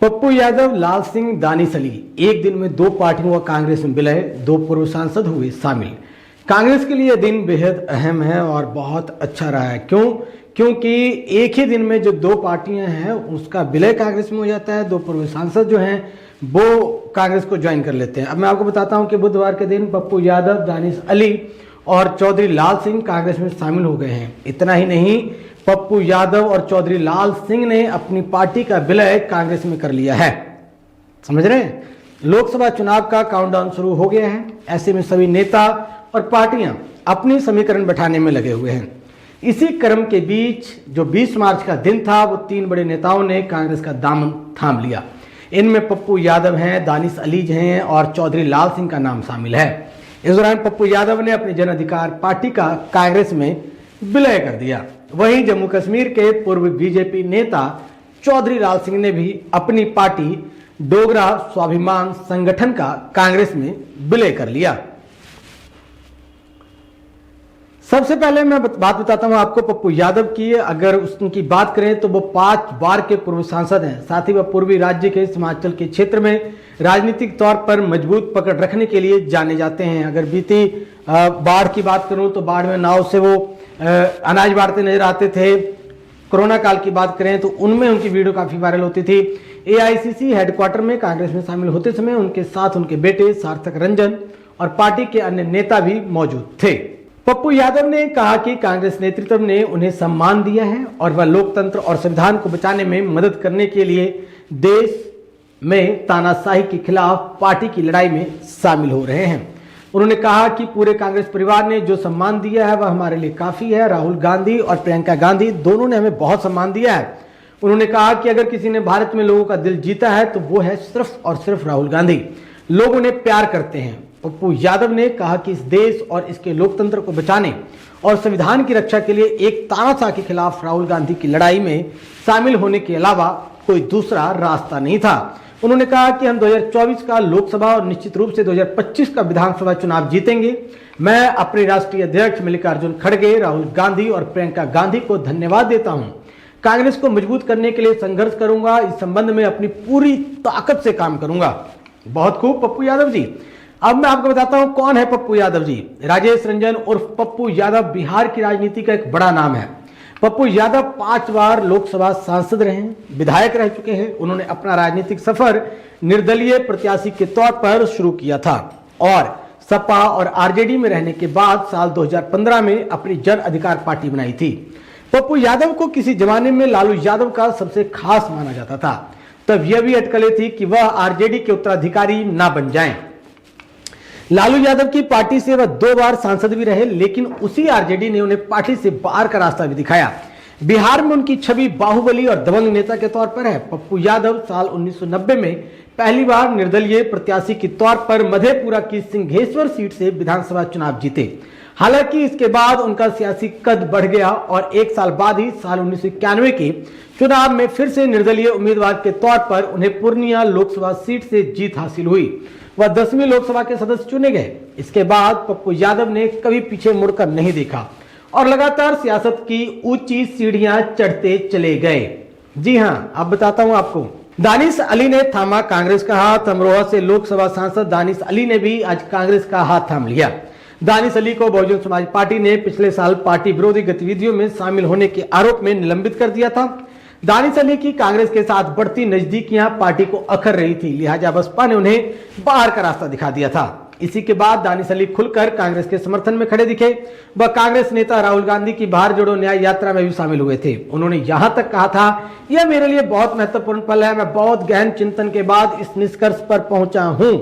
पप्पू यादव, लाल सिंह, दानिश अली एक दिन में दो पार्टियों का कांग्रेस में विलय, दो पूर्व सांसद हुए शामिल। कांग्रेस के लिए यह दिन बेहद अहम है और बहुत अच्छा रहा है। क्योंकि एक ही दिन में जो दो पार्टियां हैं उसका विलय कांग्रेस में हो जाता है। दो पूर्व सांसद जो हैं वो कांग्रेस को ज्वाइन कर लेते हैं। अब मैं आपको बताता हूं कि बुधवार के दिन पप्पू यादव, दानिश अली और चौधरी लाल सिंह कांग्रेस में शामिल हो गए हैं। इतना ही नहीं, पप्पू यादव और चौधरी लाल सिंह ने अपनी पार्टी का विलय कांग्रेस में कर लिया है। समझ रहे हैं? लोकसभा चुनाव का काउंटडाउन शुरू हो गया है। ऐसे में सभी नेता और पार्टियां अपनी समीकरण बैठाने में लगे हुए हैं। इसी क्रम के बीच जो 20 मार्च का दिन था वो तीन बड़े नेताओं ने कांग्रेस का दामन थाम लिया। इनमें पप्पू यादव हैं, दानिश अली हैं और चौधरी लाल सिंह का नाम शामिल है। इस दौरान पप्पू यादव ने अपने जन अधिकार पार्टी का कांग्रेस में विलय कर दिया। वहीं जम्मू कश्मीर के पूर्व बीजेपी नेता चौधरी लाल सिंह ने भी अपनी पार्टी डोगरा स्वाभिमान संगठन का कांग्रेस में विलय कर लिया। सबसे पहले मैं बात बताता हूं आपको पप्पू यादव की। अगर उनकी बात करें तो वो 5 बार के पूर्व सांसद हैं। साथ ही वह पूर्वी राज्य के हिमाचल के क्षेत्र में राजनीतिक तौर पर मजबूत पकड़ रखने के लिए जाने जाते हैं। अगर बीती बाढ़ की बात करूं तो बाढ़ में नाव से वो अनाज बांटते नजर आते थे। कोरोना काल की बात करें तो उनमें उनकी वीडियो काफी वायरल होती थी। एआईसीसी हेडक्वार्टर में कांग्रेस में शामिल होते समय उनके साथ उनके बेटे सार्थक रंजन और पार्टी के अन्य नेता भी मौजूद थे। पप्पू यादव ने कहा कि कांग्रेस नेतृत्व ने उन्हें सम्मान दिया है और वह लोकतंत्र और संविधान को बचाने में मदद करने के लिए देश में तानाशाही के खिलाफ पार्टी की लड़ाई में शामिल हो रहे हैं। उन्होंने कहा कि पूरे कांग्रेस परिवार ने जो सम्मान दिया है वह हमारे लिए काफी है। राहुल गांधी और प्रियंका गांधी दोनों ने हमें बहुत सम्मान दिया है। उन्होंने कहा कि अगर किसी ने भारत में लोगों का दिल जीता है तो वो है सिर्फ और सिर्फ राहुल गांधी। लोग उन्हें प्यार करते हैं। पप्पू यादव ने कहा कि इस देश और इसके लोकतंत्र को बचाने और संविधान की रक्षा के लिए एक तानाशाह के खिलाफ राहुल गांधी की लड़ाई में शामिल होने के अलावा कोई दूसरा रास्ता नहीं था। उन्होंने कहा कि हम 2024 का लोकसभा और निश्चित रूप से 2025 का विधानसभा चुनाव जीतेंगे। मैं अपने राष्ट्रीय अध्यक्ष मल्लिकार्जुन खड़गे, राहुल गांधी और प्रियंका गांधी को धन्यवाद देता हूं। कांग्रेस को मजबूत करने के लिए संघर्ष करूंगा। इस संबंध में अपनी पूरी ताकत से काम करूंगा। बहुत खूब पप्पू यादव जी। अब मैं आपको बताता हूं कौन है पप्पू यादव जी। राजेश रंजन उर्फ पप्पू यादव बिहार की राजनीति का एक बड़ा नाम है। पप्पू यादव 5 बार लोकसभा सांसद रहे हैं, विधायक रह चुके हैं। उन्होंने अपना राजनीतिक सफर निर्दलीय प्रत्याशी के तौर पर शुरू किया था और सपा और आरजेडी में रहने के बाद साल 2015 में अपनी जन अधिकार पार्टी बनाई थी। पप्पू यादव को किसी जमाने में लालू यादव का सबसे खास माना जाता था। तब यह भी अटकलें थी कि वह आरजेडी के उत्तराधिकारी ना बन जाएं। लालू यादव की पार्टी से वह 2 बार सांसद भी रहे, लेकिन उसी आरजेडी ने उन्हें पार्टी से बाहर का रास्ता भी दिखाया। बिहार में उनकी छवि बाहुबली और दबंग नेता के तौर पर है। पप्पू यादव साल 1990 में पहली बार निर्दलीय प्रत्याशी के तौर पर मधेपुरा की सिंहेश्वर सीट से विधानसभा चुनाव जीते। हालांकि इसके बाद उनका सियासी कद बढ़ गया और 1 साल बाद ही साल 1991 के चुनाव में फिर से निर्दलीय उम्मीदवार के तौर पर उन्हें पूर्णिया लोकसभा सीट से जीत हासिल हुई। वह 10वीं लोकसभा के सदस्य चुने गए। इसके बाद पप्पू यादव ने कभी पीछे मुड़कर नहीं देखा और लगातार सियासत की ऊंची सीढ़ियां चढ़ते चले गए। जी हां, अब बताता हूं आपको। दानिश अली ने थामा कांग्रेस का हाथ। अमरोहा से लोकसभा सांसद दानिश अली ने भी आज कांग्रेस का हाथ थाम लिया। दानिश अली को बहुजन समाज पार्टी ने पिछले साल पार्टी विरोधी गतिविधियों में शामिल होने के आरोप में निलंबित कर दिया था। दानिश अली की कांग्रेस के साथ बढ़ती नजदीकियां पार्टी को अखर रही थी, लिहाजा बसपा ने उन्हें बाहर का रास्ता दिखा दिया था। इसी के बाद दानिश अली खुलकर कांग्रेस के समर्थन में खड़े दिखे। वह कांग्रेस नेता राहुल गांधी की बाहर जोड़ो न्याय यात्रा में भी शामिल हुए थे। उन्होंने यहां तक कहा था, यह मेरे लिए बहुत महत्वपूर्ण पल है। मैं बहुत गहन चिंतन के बाद इस निष्कर्ष पर पहुंचा हूं।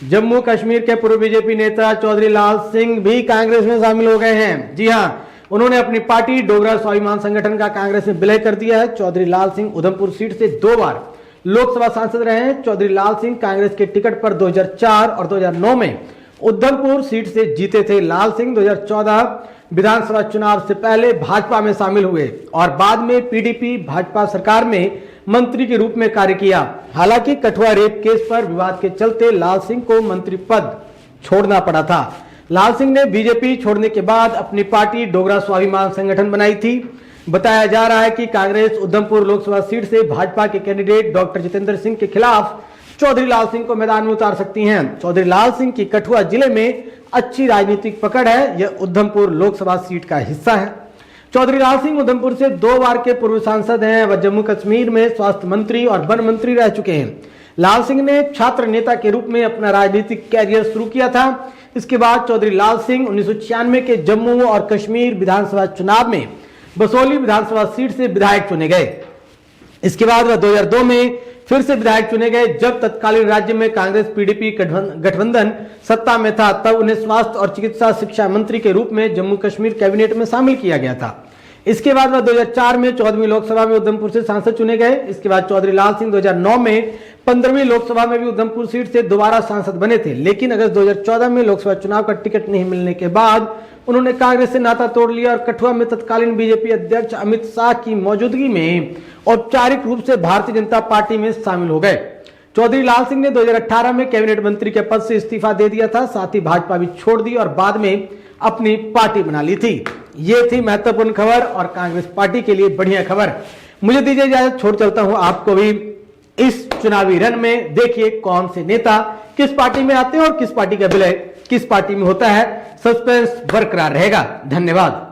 जम्मू कश्मीर के पूर्व बीजेपी नेता चौधरी लाल सिंह भी कांग्रेस में शामिल हो गए हैं। जी हाँ, उन्होंने अपनी पार्टी डोगरा स्वाभिमान संगठन का कांग्रेस में विलय कर दिया है। चौधरी लाल सिंह उधमपुर सीट से 2 बार लोकसभा सांसद रहे हैं। चौधरी लाल सिंह कांग्रेस के टिकट पर 2004 और 2009 में उधमपुर सीट से जीते थे। लाल सिंह 2014 विधानसभा चुनाव से पहले भाजपा में शामिल हुए और बाद में पीडीपी भाजपा सरकार में मंत्री के रूप में कार्य किया। हालांकि कठुआ रेप केस पर विवाद के चलते लाल सिंह को मंत्री पद छोड़ना पड़ा था। लाल सिंह ने बीजेपी छोड़ने के बाद अपनी पार्टी डोगरा स्वाभिमान संगठन बनाई थी। बताया जा रहा है कि कांग्रेस उधमपुर लोकसभा सीट से भाजपा के कैंडिडेट डॉक्टर जितेंद्र सिंह के खिलाफ चौधरी लाल सिंह को मैदान में उतार सकती हैं। चौधरी लाल सिंह की कठुआ जिले में अच्छी राजनीतिक पकड़ है। यह उधमपुर लोकसभा सीट का हिस्सा है। चौधरी लाल सिंह उधमपुर से 2 बार के पूर्व सांसद हैं। वह जम्मू कश्मीर में स्वास्थ्य मंत्री और वन मंत्री रह चुके हैं। लाल सिंह ने छात्र नेता के रूप में अपना राजनीतिक कैरियर शुरू किया था। इसके बाद चौधरी लाल सिंह 1996 के जम्मू और कश्मीर विधानसभा चुनाव में बसोली विधानसभा सीट से विधायक चुने गए। इसके बाद वह 2002 में फिर से विधायक चुने गए। जब तत्कालीन राज्य में कांग्रेस पीडीपी गठबंधन सत्ता में था, तब उन्हें स्वास्थ्य और चिकित्सा शिक्षा मंत्री के रूप में जम्मू कश्मीर कैबिनेट में शामिल किया गया था। इसके बाद वह 2004 में 14वीं लोकसभा में उधमपुर से सांसद चुने गए। इसके बाद चौधरी लाल सिंह 2009 में 15वीं लोकसभा में भी उधमपुर सीट से दोबारा सांसद बने थे, लेकिन अगस्त 2014 में लोकसभा चुनाव का टिकट नहीं मिलने के बाद उन्होंने कांग्रेस से नाता तोड़ लिया और कठुआ में तत्कालीन बीजेपी अध्यक्ष अमित शाह की मौजूदगी में औपचारिक रूप से भारतीय जनता पार्टी में शामिल हो गए। चौधरी लाल सिंह ने 2018 में कैबिनेट मंत्री के पद से इस्तीफा दे दिया था। साथ ही भाजपा भी छोड़ दी और बाद में अपनी पार्टी बना ली थी। ये थी महत्वपूर्ण खबर और कांग्रेस पार्टी के लिए बढ़िया खबर। मुझे दीजिए इजाजत, छोड़ चलता हूं आपको भी इस चुनावी रन में। देखिए कौन से नेता किस पार्टी में आते हैं और किस पार्टी का विलय किस पार्टी में होता है। सस्पेंस बरकरार रहेगा। धन्यवाद।